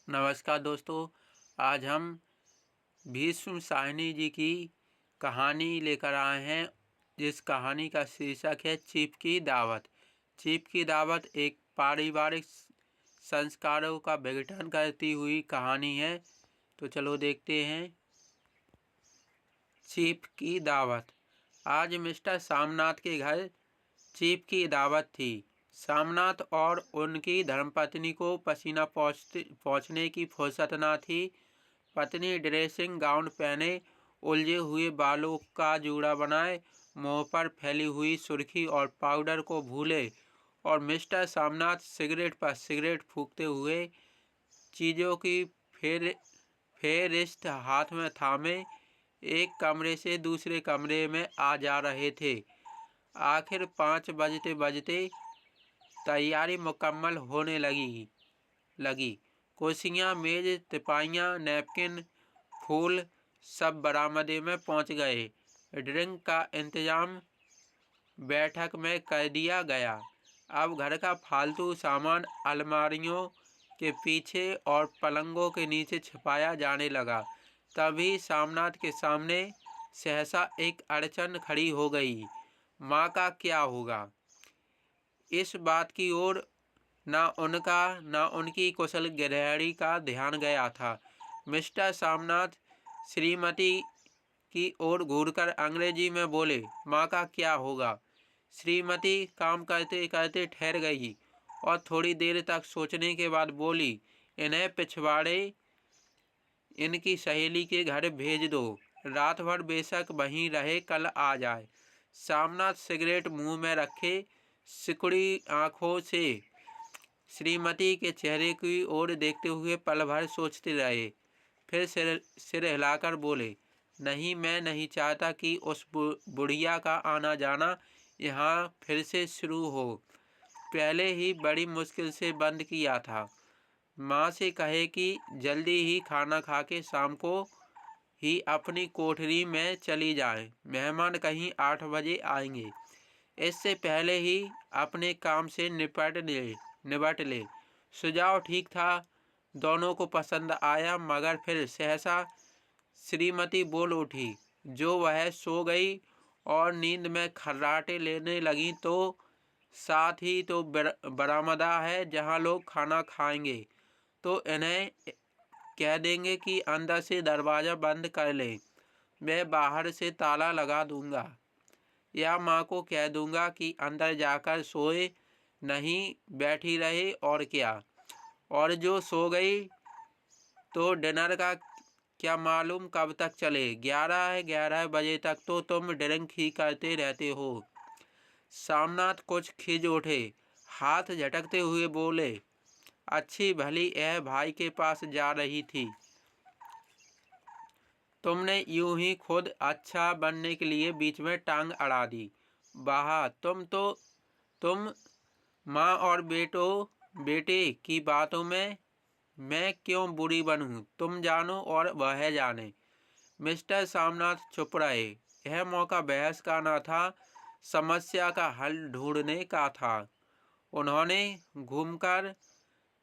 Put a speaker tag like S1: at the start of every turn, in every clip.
S1: नमस्कार दोस्तों। आज हम भीष्म साहनी जी की कहानी लेकर आए हैं, जिस कहानी का शीर्षक है चीफ की दावत। चीफ की दावत एक पारिवारिक संस्कारों का विघटन करती हुई कहानी है। तो चलो देखते हैं। चीफ की दावत। आज मिस्टर सामनाथ के घर चीफ की दावत थी। सामनाथ और उनकी धर्मपत्नी को पसीना पहुँचने की फुर्सत न थी। पत्नी ड्रेसिंग गाउन पहने, उलझे हुए बालों का जूड़ा बनाए, मुंह पर फैली हुई सुर्खी और पाउडर को भूले, और मिस्टर सामनाथ सिगरेट पर सिगरेट फूंकते हुए चीज़ों की फेरिस्त हाथ में थामे एक कमरे से दूसरे कमरे में आ जा रहे थे। आखिर 5 बजते बजते तैयारी मुकम्मल होने लगी। कुर्सियाँ, मेज, तिपाइयाँ, नैपकिन, फूल सब बरामदे में पहुँच गए। ड्रिंक का इंतजाम बैठक में कर दिया गया। अब घर का फालतू सामान अलमारियों के पीछे और पलंगों के नीचे छिपाया जाने लगा। तभी सामनाथ के सामने सहसा एक अड़चन खड़ी हो गई। माँ का क्या होगा? इस बात की ओर ना उनका ना उनकी कुशल गृहिणी का ध्यान गया था। मिस्टर सामनाथ श्रीमती की ओर घूरकर अंग्रेजी में बोले, माँ का क्या होगा? श्रीमती काम करते करते ठहर गई और थोड़ी देर तक सोचने के बाद बोली, इन्हें पिछवाड़े इनकी सहेली के घर भेज दो। रात भर बेशक वहीं रहे, कल आ जाए। सामनाथ सिगरेट मुंह में रखे सिकुड़ी आंखों से श्रीमती के चेहरे की ओर देखते हुए पल भर सोचते रहे। फिर सिर हिलाकर बोले, नहीं, मैं नहीं चाहता कि उस बुढ़िया का आना जाना यहाँ फिर से शुरू हो। पहले ही बड़ी मुश्किल से बंद किया था। माँ से कहे कि जल्दी ही खाना खा के शाम को ही अपनी कोठरी में चली जाए। मेहमान कहीं 8 बजे आएंगे। इससे पहले ही अपने काम से निपट ले। सुझाव ठीक था, दोनों को पसंद आया, मगर फिर सहसा श्रीमती बोल उठी। जो वह सो गई और नींद में खर्राटे लेने लगी तो साथ ही तो बरामदा है जहाँ लोग खाना खाएंगे, तो इन्हें कह देंगे कि अंदर से दरवाज़ा बंद कर लें। मैं बाहर से ताला लगा दूंगा, या माँ को कह दूंगा कि अंदर जाकर सोए, नहीं बैठी रहे। और क्या? और जो सो गई तो डिनर का क्या मालूम कब तक चले? 11 बजे तक तो तुम ड्रिंक ही करते रहते हो। सामनाथ कुछ खिज उठे, हाथ झटकते हुए बोले, अच्छी भली यह भाई के पास जा रही थी। तुमने यूं ही खुद अच्छा बनने के लिए बीच में टांग अड़ा दी। वाह, तुम माँ और बेटे की बातों में मैं क्यों बुरी बनूं? तुम जानो और वह जाने। मिस्टर सामनाथ चुप रहे। यह मौका बहस का न था, समस्या का हल ढूंढने का था। उन्होंने घूमकर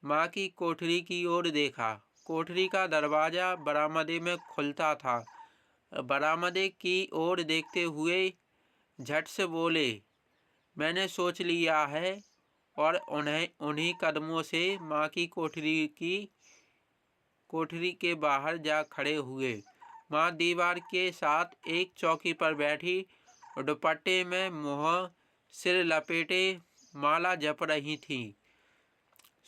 S1: माँ की कोठरी की ओर देखा। कोठरी का दरवाज़ा बरामदे में खुलता था। बरामदे की ओर देखते हुए झट से बोले, मैंने सोच लिया है। और उन्हीं कदमों से माँ की कोठरी के बाहर जा खड़े हुए। माँ दीवार के साथ एक चौकी पर बैठी, दुपट्टे में मुँह सिर लपेटे माला जप रही थीं।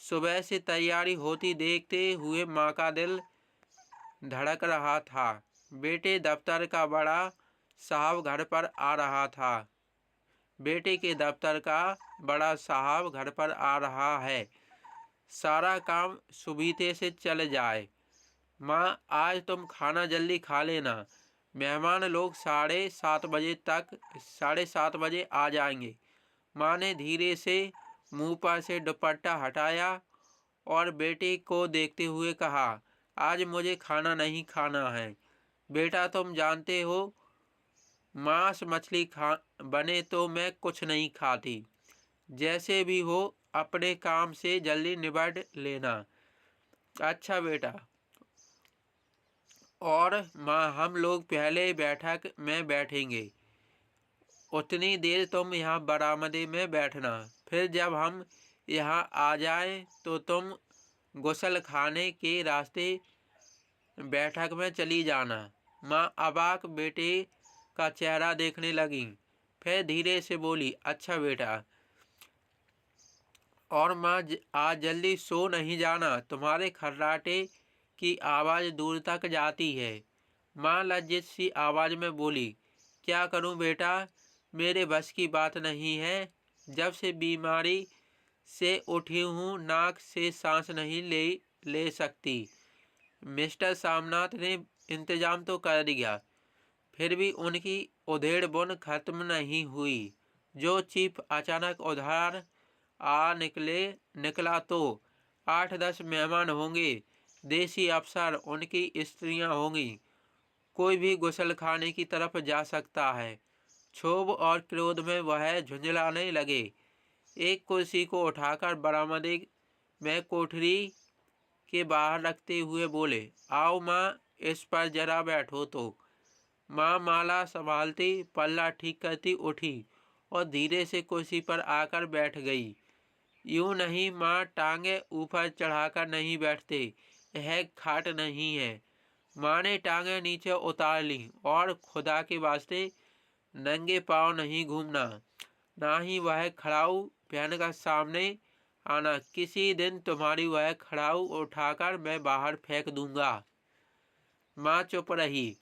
S1: सुबह से तैयारी होती देखते हुए माँ का दिल धड़क रहा था। बेटे दफ्तर का बड़ा साहब घर पर आ रहा था। बेटे के दफ्तर का बड़ा साहब घर पर आ रहा है। सारा काम सुबीते से चल जाए। माँ, आज तुम खाना जल्दी खा लेना। मेहमान लोग 7:30 बजे आ जाएंगे। माँ ने धीरे से मुंह पर से दुपट्टा हटाया और बेटे को देखते हुए कहा, आज मुझे खाना नहीं खाना है। बेटा, तुम जानते हो मांस मछली बने तो मैं कुछ नहीं खाती। जैसे भी हो अपने काम से जल्दी निपट लेना। अच्छा बेटा। और माँ हम लोग पहले बैठक में बैठेंगे, उतनी देर तुम यहाँ बरामदे में बैठना। फिर जब हम यहाँ आ जाएं तो तुम गुसल खाने के रास्ते बैठक में चली जाना। माँ अबाक बेटे का चेहरा देखने लगी, फिर धीरे से बोली, अच्छा बेटा। और माँ आज जल्दी सो नहीं जाना, तुम्हारे खर्राटे की आवाज़ दूर तक जाती है। माँ लज्जित सी आवाज़ में बोली, क्या करूँ बेटा, मेरे बस की बात नहीं है। जब से बीमारी से उठी हूँ नाक से सांस नहीं ले सकती। मिस्टर सामनाथ ने इंतजाम तो कर दिया, फिर भी उनकी उधेड़ बुन खत्म नहीं हुई। जो चीफ अचानक उधार आ निकला तो 8-10 मेहमान होंगे, देसी अफसर, उनकी स्त्रियां होंगी। कोई भी गुसल खाने की तरफ जा सकता है। क्षोभ और क्रोध में वह झुंझलाने लगे। एक कुर्सी को उठाकर बरामदे में कोठरी के बाहर रखते हुए बोले, आओ माँ, इस पर जरा बैठो तो। माँ माला संभालती, पल्ला ठीक करती उठी और धीरे से कुर्सी पर आकर बैठ गई। यूं नहीं माँ, टांगे ऊपर चढ़ाकर नहीं बैठते, यह खाट नहीं है। माँ ने टांगे नीचे उतार ली, और खुदा के वास्ते नंगे पाँव नहीं घूमना, ना ही वह खड़ाऊ पहनकर सामने आना। किसी दिन तुम्हारी वह खड़ाऊ उठाकर मैं बाहर फेंक दूंगा। माँ चुप रही।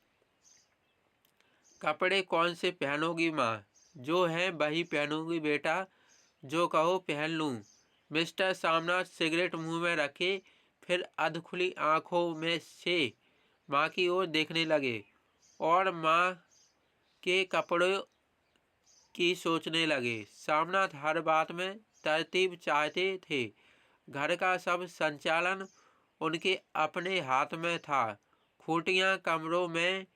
S1: कपड़े कौन से पहनोगी माँ? जो है वही पहनूंगी बेटा, जो कहो पहन लूँ। मिस्टर सामनाथ सिगरेट मुंह में रखे, फिर अधखुली आंखों में से माँ की ओर देखने लगे और माँ के कपड़ों की सोचने लगे। सामनाथ हर बात में तरतीब चाहते थे। घर का सब संचालन उनके अपने हाथ में था। खूंटियाँ कमरों में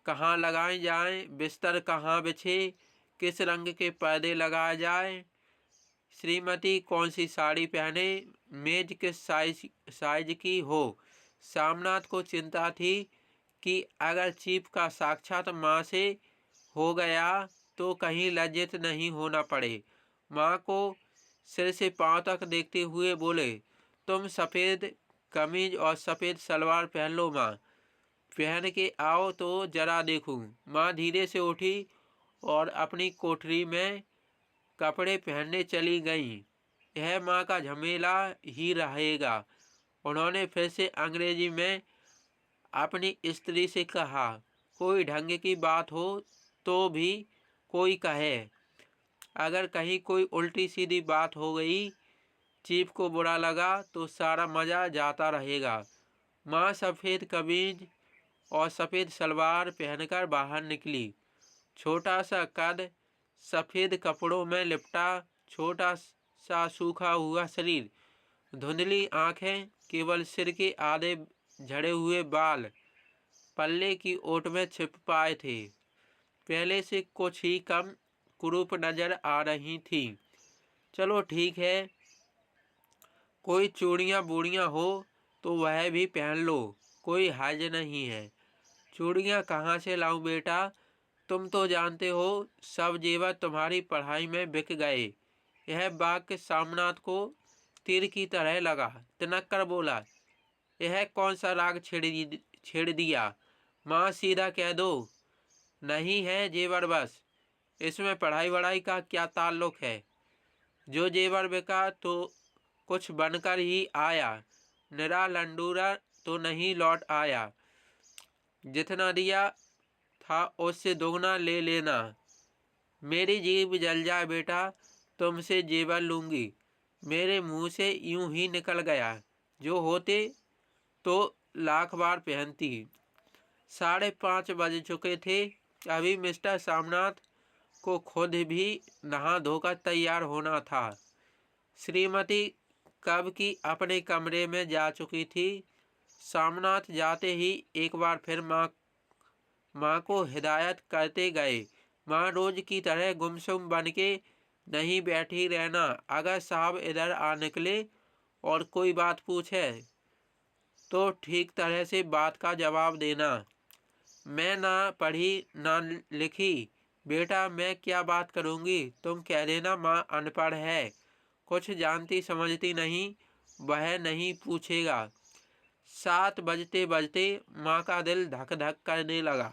S1: कहाँ लगाई जाएं, बिस्तर कहाँ बिछे, किस रंग के पर्दे लगाए जाएं, श्रीमती कौन सी साड़ी पहने, मेज किस साइज की हो। सामनाथ को चिंता थी कि अगर चीफ का साक्षात माँ से हो गया तो कहीं लज्जित नहीं होना पड़े। माँ को सिर से पांव तक देखते हुए बोले, तुम सफ़ेद कमीज और सफ़ेद सलवार पहन लो माँ, पहन के आओ तो जरा देखूं। माँ धीरे से उठी और अपनी कोठरी में कपड़े पहनने चली गईं। यह माँ का झमेला ही रहेगा। उन्होंने फिर से अंग्रेजी में अपनी स्त्री से कहा, कोई ढंग की बात हो तो भी कोई कहे, अगर कहीं कोई उल्टी सीधी बात हो गई, चीफ को बुरा लगा तो सारा मज़ा जाता रहेगा। माँ सफ़ेद कमीज और सफ़ेद सलवार पहनकर बाहर निकली। छोटा सा कद, सफ़ेद कपड़ों में लिपटा छोटा सा सूखा हुआ शरीर, धुंधली आंखें, केवल सिर के आधे झड़े हुए बाल पल्ले की ओट में छिप पाए थे। पहले से कुछ ही कम कुरूप नजर आ रही थी। चलो ठीक है, कोई चूड़ियाँ बूड़ियाँ हो तो वह भी पहन लो, कोई हर्ज नहीं है। चूड़ियाँ कहाँ से लाऊं बेटा, तुम तो जानते हो सब जेवर तुम्हारी पढ़ाई में बिक गए। यह वाक्य सामनाथ को तीर की तरह लगा। तिनक कर बोला, यह कौन सा राग छेड़ दिया? माँ सीधा कह दो, नहीं है जेवर बस, इसमें पढ़ाई वढ़ाई का क्या ताल्लुक है? जो जेवर बिका तो कुछ बनकर ही आया, निरा लंडूरा तो नहीं लौट आया। जितना दिया था उससे दोगुना ले लेना। मेरी जीभ जल जाए बेटा, तुमसे जेवर लूँगी। मेरे मुंह से यूं ही निकल गया, जो होते तो लाख बार पहनती। 5:30 बज चुके थे। अभी मिस्टर सामनाथ को खुद भी नहा धोकर तैयार होना था। श्रीमती कब की अपने कमरे में जा चुकी थी। सामनाथ जाते ही एक बार फिर माँ को हिदायत करते गए, माँ रोज की तरह गुमसुम बन के नहीं बैठी रहना। अगर साहब इधर आ निकले और कोई बात पूछे तो ठीक तरह से बात का जवाब देना। मैं ना पढ़ी ना लिखी बेटा, मैं क्या बात करूँगी। तुम कह देना माँ अनपढ़ है, कुछ जानती समझती नहीं, वह नहीं पूछेगा। 7 बजते बजते माँ का दिल धक धक करने लगा।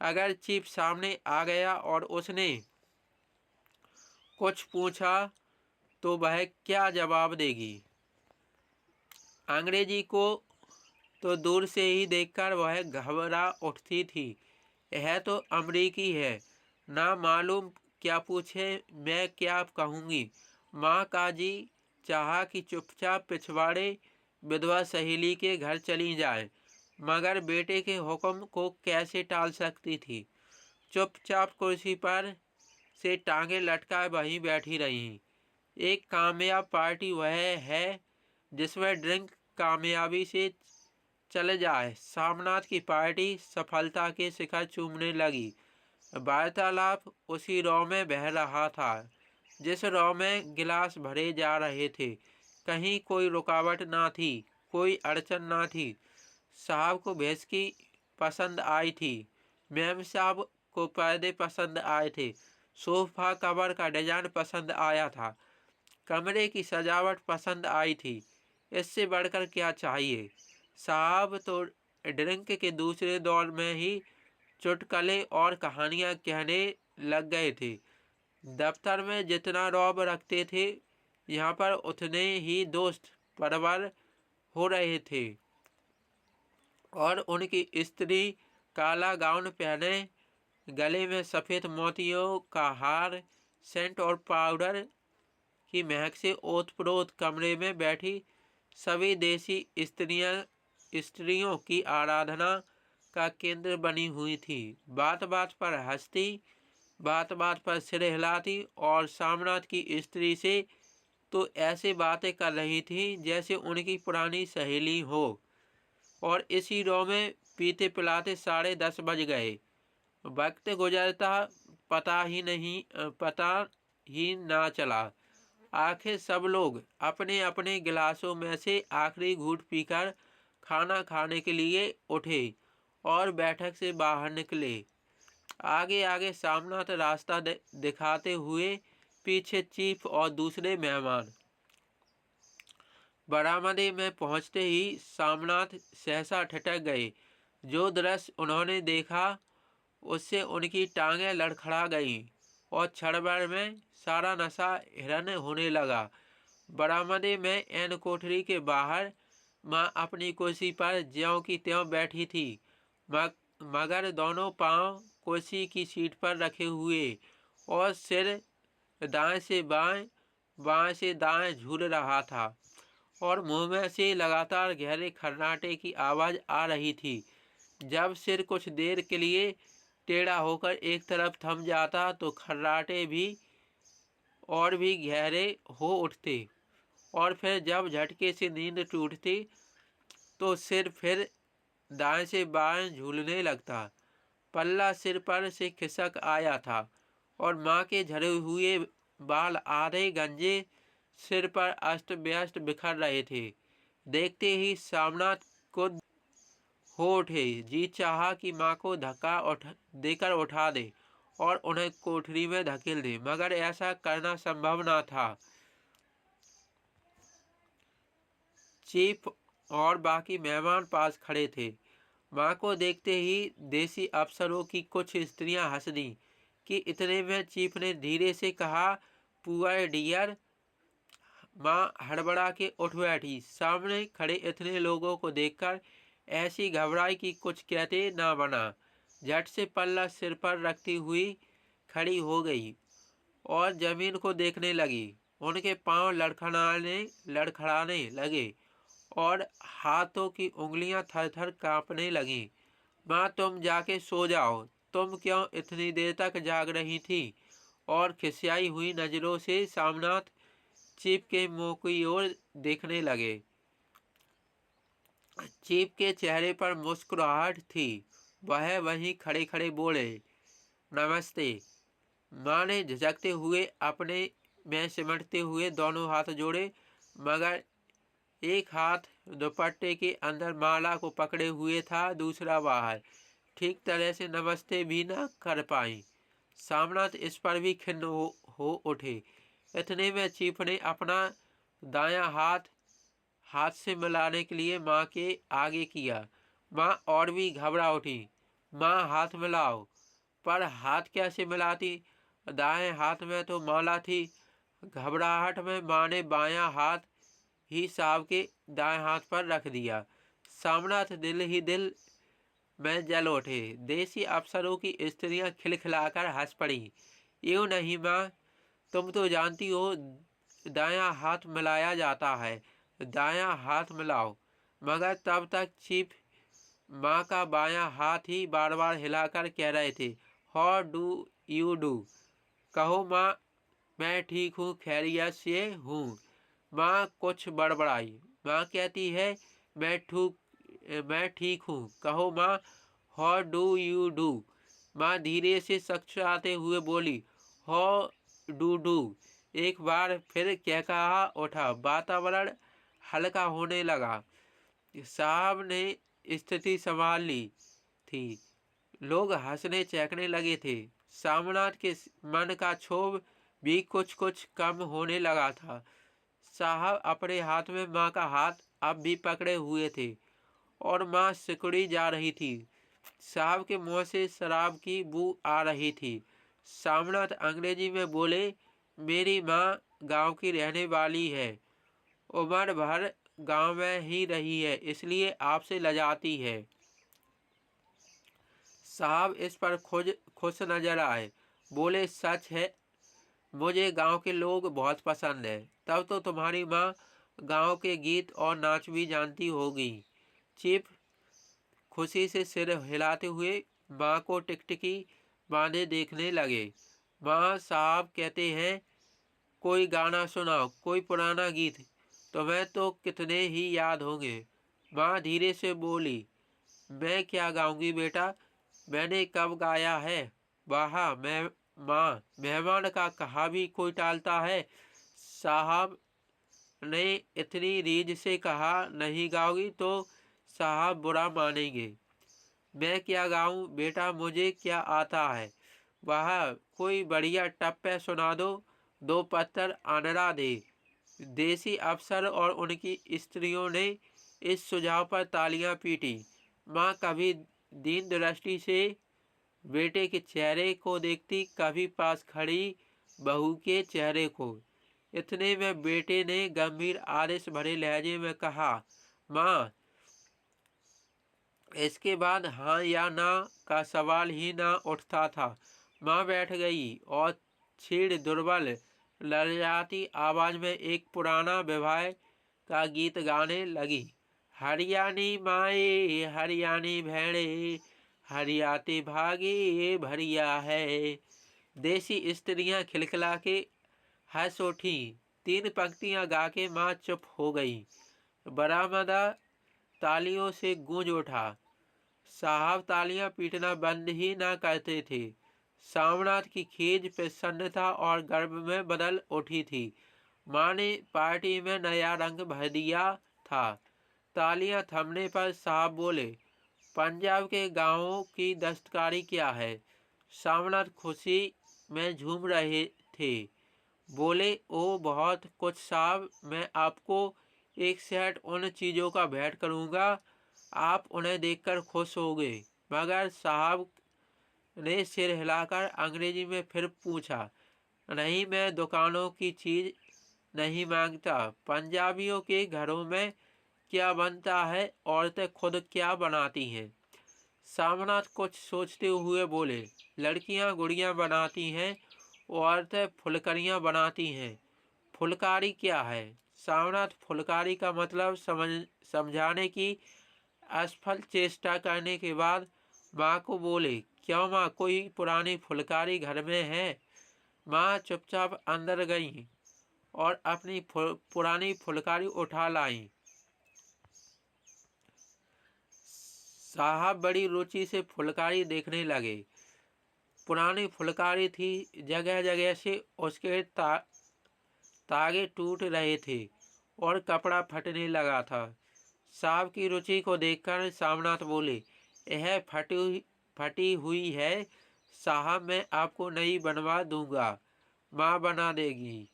S1: अगर चीफ सामने आ गया और उसने कुछ पूछा तो वह क्या जवाब देगी। अंग्रेजी को तो दूर से ही देखकर वह घबरा उठती थी। यह तो अमरीकी है, ना मालूम क्या पूछे, मैं क्या कहूँगी। माँ का जी चाहा कि चुपचाप पिछवाड़े विधवा सहेली के घर चली जाए, मगर बेटे के हुक्म को कैसे टाल सकती थी। चुपचाप कुर्सी पर से टांगे लटकाए वहीं बैठी रही। एक कामयाब पार्टी वह है जिसमें ड्रिंक कामयाबी से चले जाए। सामनाथ की पार्टी सफलता के शिखर चूमने लगी। वार्तालाप उसी रौ में बह रहा था जिस रौ में गिलास भरे जा रहे थे। कहीं कोई रुकावट ना थी, कोई अड़चन ना थी। साहब को भेसकी पसंद आई थी, मैम साहब को पर्दे पसंद आए थे, सोफा कवर का डिजाइन पसंद आया था, कमरे की सजावट पसंद आई थी। इससे बढ़कर क्या चाहिए। साहब तो ड्रिंक के दूसरे दौर में ही चुटकुले और कहानियाँ कहने लग गए थे। दफ्तर में जितना रौब रखते थे, यहाँ पर उतने ही दोस्त परवर हो रहे थे। और उनकी स्त्री काला गाउन पहने, गले में सफ़ेद मोतियों का हार, सेंट और पाउडर की महक से ओतप्रोत कमरे में बैठी सभी देसी स्त्रियों की आराधना का केंद्र बनी हुई थी। बात बात पर हंसती, बात बात पर सिर हिलाती और सामनाथ की स्त्री से तो ऐसे बातें कर रही थी जैसे उनकी पुरानी सहेली हो। और इसी रो में पीते पिलाते 10:30 बज गए। वक्त गुजरता पता ही ना चला। आखिर सब लोग अपने अपने गिलासों में से आखिरी घूंट पीकर खाना खाने के लिए उठे और बैठक से बाहर निकले। आगे आगे सामनाथ रास्ता दिखाते हुए, पीछे चीफ और दूसरे मेहमान। बरामदे में पहुंचते ही सामनाथ सहसा ठिठक गए। जो दृश्य उन्होंने देखा उससे उनकी टांगें लड़खड़ा गईं और क्षण भर में सारा नशा हिरन होने लगा। बरामदे में एन कोठरी के बाहर माँ अपनी कुर्सी पर ज्यों की त्यों बैठी थी, मगर दोनों पांव कुर्सी की सीट पर रखे हुए और सिर दाएं से बाएं, बाएं से दाएं झूल रहा था और मुंह में से लगातार गहरे खर्राटे की आवाज़ आ रही थी। जब सिर कुछ देर के लिए टेढ़ा होकर एक तरफ थम जाता तो खर्राटे भी और भी गहरे हो उठते और फिर जब झटके से नींद टूटती तो सिर फिर दाएं से बाएं झूलने लगता। पल्ला सिर पर से खिसक आया था और माँ के झरे हुए बाल आधे गंजे सिर पर अस्त व्यस्त बिखर रहे थे। देखते ही सामनाथ को हो उठे। जी चाहा कि माँ को धक्का देकर उठा दे और उन्हें कोठरी में धकेल दे, मगर ऐसा करना संभव न था। चीफ और बाकी मेहमान पास खड़े थे। माँ को देखते ही देसी अफसरों की कुछ स्त्रियां हंस दी कि इतने में चीफ ने धीरे से कहा, पुअर डियर। माँ हड़बड़ा के उठ बैठी। सामने खड़े इतने लोगों को देखकर ऐसी घबराई कि कुछ कहते ना बना। झट से पल्ला सिर पर रखती हुई खड़ी हो गई और जमीन को देखने लगी। उनके पांव लड़खड़ाने लगे और हाथों की उंगलियां थर थर कांपने लगीं। माँ, तुम जाके सो जाओ। तुम क्यों इतनी देर तक जाग रही थी? और खिसियाई हुई नजरों से सामनाथ चीफ के मुंह की ओर देखने लगे। चीफ के चेहरे पर मुस्कुराहट थी। वह वहीं खड़े खड़े बोले, नमस्ते। माँ ने झिझकते हुए अपने में सिमटते हुए दोनों हाथ जोड़े, मगर एक हाथ दुपट्टे के अंदर माला को पकड़े हुए था, दूसरा बाहर। ठीक तरह से नमस्ते भी न कर पाई। सामनाथ इस पर भी खिन्न हो उठे। इतने में चीफ ने अपना दायां हाथ से मिलाने के लिए माँ के आगे किया। माँ और भी घबरा उठी। माँ, हाथ मिलाओ। पर हाथ कैसे मिलाती? दाएं हाथ में तो माला थी। घबराहट में माँ ने बायां हाथ ही साहब के दाएं हाथ पर रख दिया। सामनाथ दिल ही दिल में जल उठे। देसी अफसरों की स्त्रियां खिलखिलाकर हंस पड़ी। यूँ नहीं माँ, तुम तो जानती हो दायां हाथ मिलाया जाता है, दायां हाथ मिलाओ। मगर तब तक चीफ माँ का बायां हाथ ही बार बार हिलाकर कह रहे थे, हाउ डू यू डू। कहो माँ, मैं ठीक हूँ, खैरियत से हूँ। माँ कुछ बड़बड़ाई। माँ कहती है, मैं ठीक हूँ। कहो माँ, हाउ डू यू डू। माँ धीरे से सकसाते हुए बोली, हाउ डू। एक बार फिर कहा उठा। वातावरण हल्का होने लगा। साहब ने स्थिति संभाल ली थी। लोग हंसने चहकने लगे थे। सामनाथ के मन का क्षोभ भी कुछ कुछ कम होने लगा था। साहब अपने हाथ में माँ का हाथ अब भी पकड़े हुए थे और माँ सिकुड़ी जा रही थी। साहब के मुंह से शराब की बू आ रही थी। सामनाथ अंग्रेजी में बोले, मेरी माँ गांव की रहने वाली है, उम्र भर गांव में ही रही है, इसलिए आपसे लजाती है। साहब इस पर खुश नजर आए। बोले, सच है, मुझे गांव के लोग बहुत पसंद है। तब तो तुम्हारी माँ गांव के गीत और नाच भी जानती होगी। चीफ खुशी से सिर हिलाते हुए माँ को टिकटिकी बांधे देखने लगे। माँ, साहब कहते हैं, कोई गाना सुनाओ, कोई पुराना गीत, तुम्हें तो कितने ही याद होंगे। माँ धीरे से बोली, मैं क्या गाऊंगी बेटा, मैंने कब गाया है। वाह माँ, मेहमान का कहा भी कोई टालता है। साहब ने इतनी रीझ से कहा, नहीं गाओगी तो साहब बुरा मानेंगे। मैं क्या गाऊं बेटा, मुझे क्या आता है। वाह, कोई बढ़िया टप्पे सुना दो, दो पत्थर आनरा दे। देसी अफसर और उनकी स्त्रियों ने इस सुझाव पर तालियां पीटी। माँ कभी दीन दृष्टि से बेटे के चेहरे को देखती, कभी पास खड़ी बहू के चेहरे को। इतने में बेटे ने गंभीर आदेश भरे लहजे में कहा, माँ। इसके बाद हाँ या ना का सवाल ही ना उठता था। माँ बैठ गई और छीड़ दुर्बल ललचाती आवाज में एक पुराना विवाह का गीत गाने लगी। हरियाणी माए हरियाणी भेड़े, हरियाते भागे भरिया है। देसी स्त्रियां खिलखिला के हंस उठी। 3 पंक्तियां गा के माँ चुप हो गई। बरामदा तालियों से गूंज उठा। साहब तालियां पीटना बंद ही ना करते थे। सामनाथ की खीज प्रसन्नता और गर्व में बदल उठी थी। माँ ने पार्टी में नया रंग भर दिया था। तालियां थमने पर साहब बोले, पंजाब के गांवों की दस्तकारी क्या है। सामनाथ खुशी में झूम रहे थे। बोले, ओ बहुत कुछ साहब, मैं आपको एक सेट उन चीज़ों का भेंट करूँगा, आप उन्हें देखकर खुश होंगे। मगर साहब ने सिर हिलाकर अंग्रेजी में फिर पूछा, नहीं, मैं दुकानों की चीज़ नहीं मांगता। पंजाबियों के घरों में क्या बनता है, औरतें खुद क्या बनाती हैं। सामनाथ कुछ सोचते हुए बोले, लड़कियां गुड़ियां बनाती हैं, औरतें फुलकरियां बनाती हैं। फुलकारी क्या है। सामनाथ फुलकारी का मतलब समझाने की असफल चेष्टा करने के बाद माँ को बोले, क्यों माँ, कोई पुरानी फुलकारी घर में है। माँ चुपचाप अंदर गई और अपनी पुरानी फुलकारी उठा लाई। साहब बड़ी रुचि से फुलकारी देखने लगे। पुरानी फुलकारी थी, जगह जगह से उसके तागे टूट रहे थे और कपड़ा फटने लगा था। साहब की रुचि को देखकर सामनाथ बोले, यह फटी हुई है साहब, मैं आपको नई बनवा दूंगा, माँ बना देगी।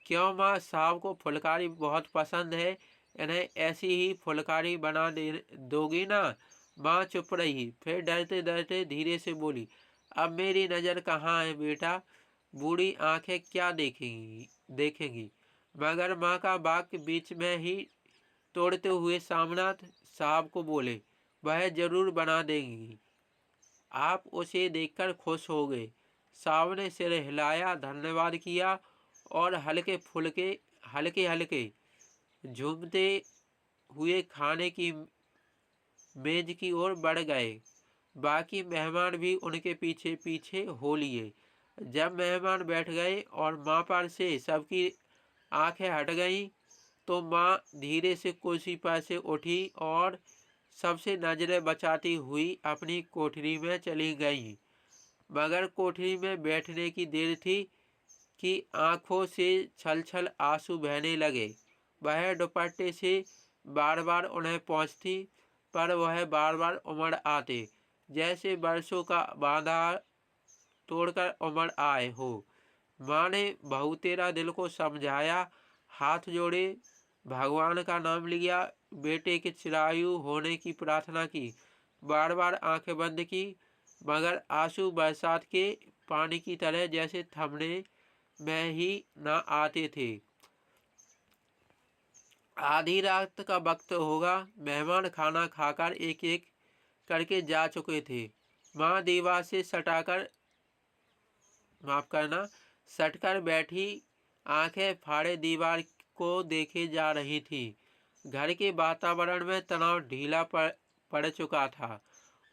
S1: क्यों माँ, साहब को फुलकारी बहुत पसंद है, इन्हें ऐसी ही फुलकारी बना दोगी ना। माँ चुप रही, फिर डरते डरते धीरे से बोली, अब मेरी नज़र कहाँ है बेटा, बूढ़ी आंखें क्या देखेंगी। मगर माँ का वाक्य बीच में ही तोड़ते हुए सामनाथ साहब को बोले, वह जरूर बना देंगी, आप उसे देखकर खुश हो गए। साहब ने सिर हिलाया, धन्यवाद किया और हल्के हल्के झूमते हुए खाने की मेज की ओर बढ़ गए। बाकी मेहमान भी उनके पीछे पीछे हो लिए। जब मेहमान बैठ गए और माँ पर से सबकी आंखें हट गईं, तो माँ धीरे से कुर्सी पर से उठी और सबसे नजरें बचाती हुई अपनी कोठरी में चली गईं। मगर कोठरी में बैठने की देर थी कि आंखों से छल छल आंसू बहने लगे। वह दुपट्टे से बार बार उन्हें पहुँचती, पर वह बार बार उमड़ आते, जैसे बरसों का बांधा तोड़कर उमड़ आए हो। माँ ने बहू तेरा दिल को समझाया, हाथ जोड़े, भगवान का नाम लिया, बेटे के चिरायु होने की प्रार्थना की, बार बार आंखें बंद की, मगर आंसू बरसात के पानी की तरह जैसे थमने में ही न आते थे। आधी रात का वक्त होगा। मेहमान खाना खाकर एक एक करके जा चुके थे। माँ दीवार से सटकर बैठी, आंखें फाड़े दीवार को देखे जा रही थी। घर के वातावरण में तनाव ढीला पड़ चुका था।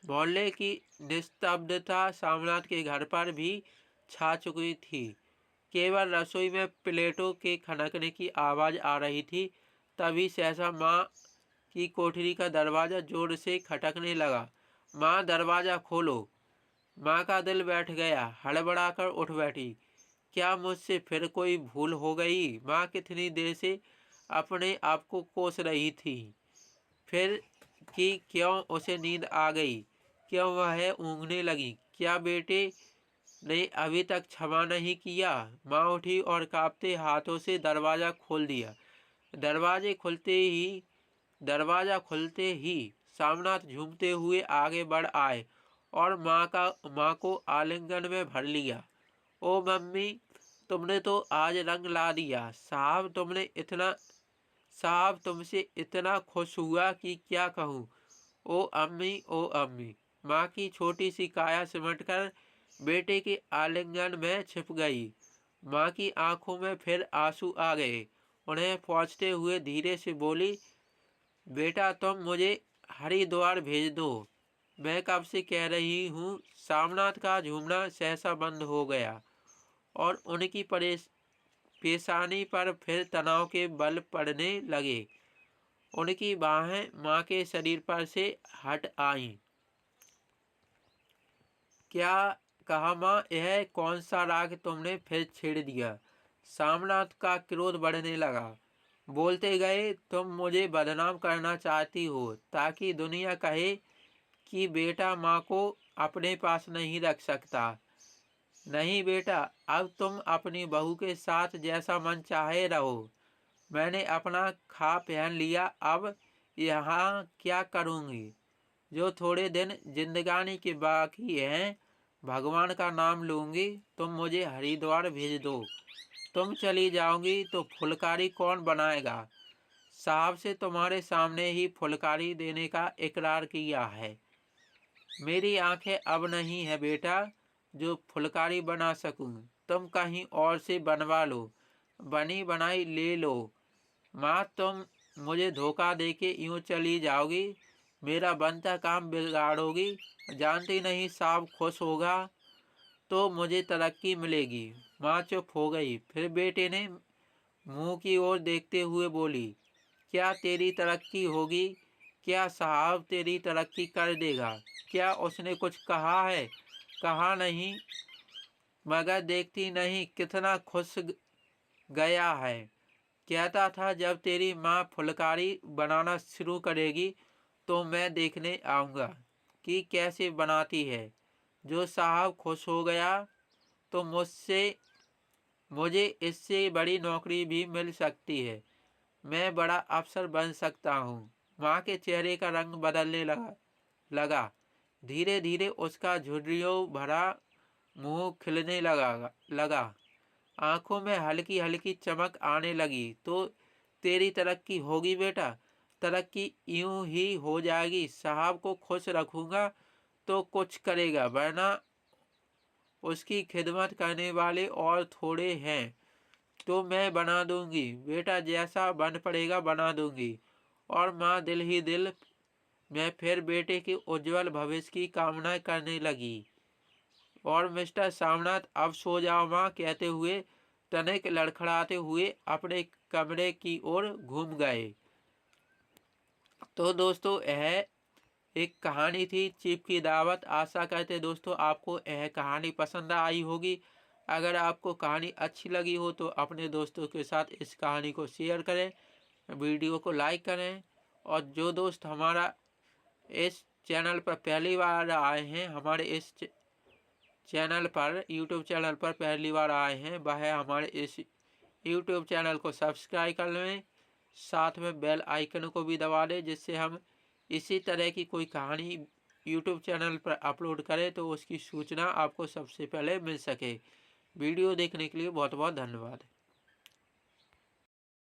S1: मोहल्ले की निस्तब्धता सामनाथ के घर पर भी छा चुकी थी। केवल रसोई में प्लेटों के खनकने की आवाज़ आ रही थी। तभी सहसा माँ की कोठरी का दरवाज़ा जोर से खटकने लगा। माँ, दरवाज़ा खोलो। माँ का दिल बैठ गया, हड़बड़ाकर उठ बैठी। क्या मुझसे फिर कोई भूल हो गई? माँ कितनी देर से अपने आप को कोस रही थी, फिर कि क्यों उसे नींद आ गई, क्यों वह ऊँघने लगी। क्या बेटे ने अभी तक क्षमा नहीं किया? माँ उठी और कांपते हाथों से दरवाज़ा खोल दिया। दरवाज़ा खुलते ही सामनाथ झूमते हुए आगे बढ़ आए और माँ को आलिंगन में भर लिया। ओ मम्मी, तुमने तो आज रंग ला दिया। साहब तुमसे इतना खुश हुआ कि क्या कहूँ। ओ अम्मी, ओ अम्मी। माँ की छोटी सी काया सिमटकर बेटे के आलिंगन में छिप गई। माँ की आंखों में फिर आंसू आ गए। उन्हें पहुँचते हुए धीरे से बोली, बेटा तुम मुझे हरिद्वार भेज दो, मैं कब से कह रही हूँ। सामनाथ का झूमना सहसा बंद हो गया और उनकी पेशानी पर फिर तनाव के बल पड़ने लगे। उनकी बाहें माँ के शरीर पर से हट आईं। क्या कहा माँ, यह कौन सा राग तुमने फिर छेड़ दिया? सामनाथ का क्रोध बढ़ने लगा। बोलते गए, तुम मुझे बदनाम करना चाहती हो ताकि दुनिया कहे कि बेटा माँ को अपने पास नहीं रख सकता। नहीं बेटा, अब तुम अपनी बहू के साथ जैसा मन चाहे रहो। मैंने अपना खा पहन लिया, अब यहाँ क्या करूँगी। जो थोड़े दिन जिंदगानी के बाकी हैं, भगवान का नाम लूँगी। तुम मुझे हरिद्वार भेज दो। तुम चली जाओगी तो फुलकारी कौन बनाएगा? साहब से तुम्हारे सामने ही फुलकारी देने का इकरार किया है। मेरी आंखें अब नहीं है बेटा जो फुलकारी बना सकूं। तुम कहीं और से बनवा लो, बनी बनाई ले लो। माँ, तुम मुझे धोखा देके यूं चली जाओगी, मेरा बनता काम बिगाड़ोगी। जानती नहीं साहब खुश होगा तो मुझे तरक्की मिलेगी। माँ चुप हो गई। फिर बेटे ने मुंह की ओर देखते हुए बोली, क्या तेरी तरक्की होगी? क्या साहब तेरी तरक्की कर देगा? क्या उसने कुछ कहा है? कहा नहीं, मगर देखती नहीं कितना खुश गया है। कहता था जब तेरी माँ फुलकारी बनाना शुरू करेगी तो मैं देखने आऊँगा कि कैसे बनाती है। जो साहब खुश हो गया तो मुझे इससे बड़ी नौकरी भी मिल सकती है। मैं बड़ा अफसर बन सकता हूँ। माँ के चेहरे का रंग बदलने लगा। धीरे धीरे उसका झुर्रियों भरा मुंह खिलने लगा। आंखों में हल्की हल्की चमक आने लगी। तो तेरी तरक्की होगी बेटा, तरक्की यूं ही हो जाएगी। साहब को खुश रखूंगा तो कुछ करेगा, वरना उसकी खिदमत करने वाले और थोड़े हैं तो मैं बना दूंगी। बेटा जैसा बन पड़ेगा बना दूंगी। और माँ दिल ही दिल में फिर बेटे के उज्जवल भविष्य की कामना करने लगी। और मिस्टर सामनाथ अब सो जाओ माँ कहते हुए तनिक लड़खड़ाते हुए अपने कमरे की ओर घूम गए। तो दोस्तों यह एक कहानी थी चीफ की दावत। आशा करते दोस्तों आपको यह कहानी पसंद आई होगी। अगर आपको कहानी अच्छी लगी हो तो अपने दोस्तों के साथ इस कहानी को शेयर करें, वीडियो को लाइक करें। और जो दोस्त हमारा इस चैनल पर पहली बार आए हैं, हमारे इस चैनल पर यूट्यूब चैनल पर पहली बार आए हैं, वह हमारे इस यूट्यूब चैनल को सब्सक्राइब कर लें। साथ में बेल आइकन को भी दबा दें, जिससे हम इसी तरह की कोई कहानी यूट्यूब चैनल पर अपलोड करें तो उसकी सूचना आपको सबसे पहले मिल सके। वीडियो देखने के लिए बहुत बहुत धन्यवाद।